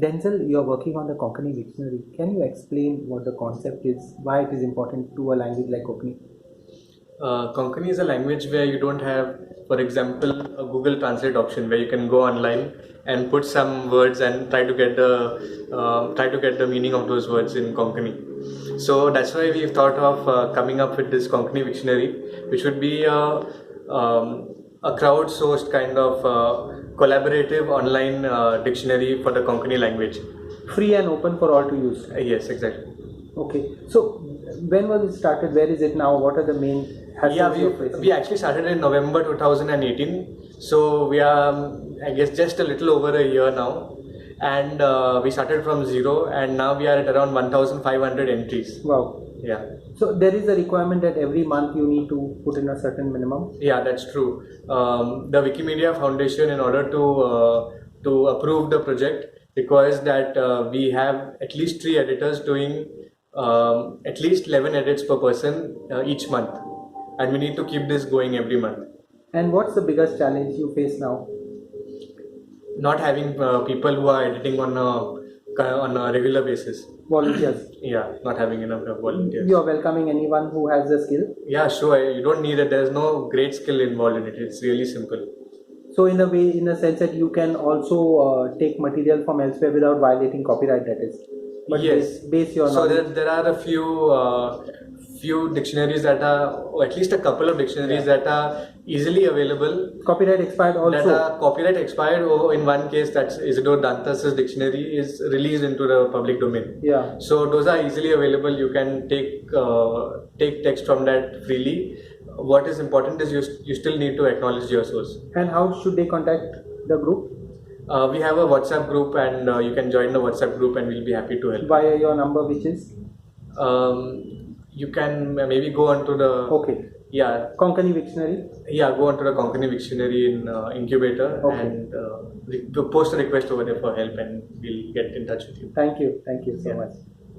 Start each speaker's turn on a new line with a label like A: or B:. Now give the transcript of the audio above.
A: Denzel, you're working on the Konkani dictionary. Can you explain what the concept is, why it is important to a language like Konkani?
B: Konkani is a language where you don't have, for example, a Google Translate option where you can go online and put some words and try to get the meaning of those words in Konkani. So that's why we've thought of coming up with this Konkani dictionary, which would be a crowdsourced kind of collaborative online dictionary for the Konkani language.
A: Free and open for all to use.
B: Yes, exactly.
A: Okay. So when was it started? Where is it now? What are the main hassles you're facing?
B: We actually started in November 2018. So we are, I guess, just a little over a year now. And we started from zero, and now we are at around 1,500 entries.
A: Wow.
B: Yeah.
A: So there is a requirement that every month you need to put in a certain minimum?
B: Yeah, that's true. The Wikimedia Foundation, in order to approve the project, requires that we have at least 3 editors doing at least 11 edits per person each month, and we need to keep this going every month.
A: And what's the biggest challenge you face now?
B: Not having people who are editing on a regular basis.
A: Volunteers.
B: Yeah, not having enough volunteers.
A: You're welcoming anyone who has the skill?
B: Yeah, sure. You don't need it. There's no great skill involved in it. It's really simple.
A: So in a sense that you can also take material from elsewhere without violating copyright, that is. But
B: yes.
A: Base your
B: so
A: knowledge.
B: there are a few dictionaries that are, or at least a couple of dictionaries that are easily available.
A: Copyright expired also.
B: That are copyright expired, or in one case, that's Isidore Dantas' dictionary is released into the public domain.
A: Yeah.
B: So those are easily available. You can take text from that freely. What is important is you still need to acknowledge your source.
A: And how should they contact the group?
B: We have a WhatsApp group, and you can join the WhatsApp group, and we'll be happy to help.
A: Via your number, which is?
B: You can maybe go onto the...
A: Okay.
B: Yeah.
A: Konkani Dictionary?
B: Yeah, go onto the Konkani Dictionary in Incubator,
A: okay.
B: And post a request over there for help, and we'll get in touch with you.
A: Thank you so much.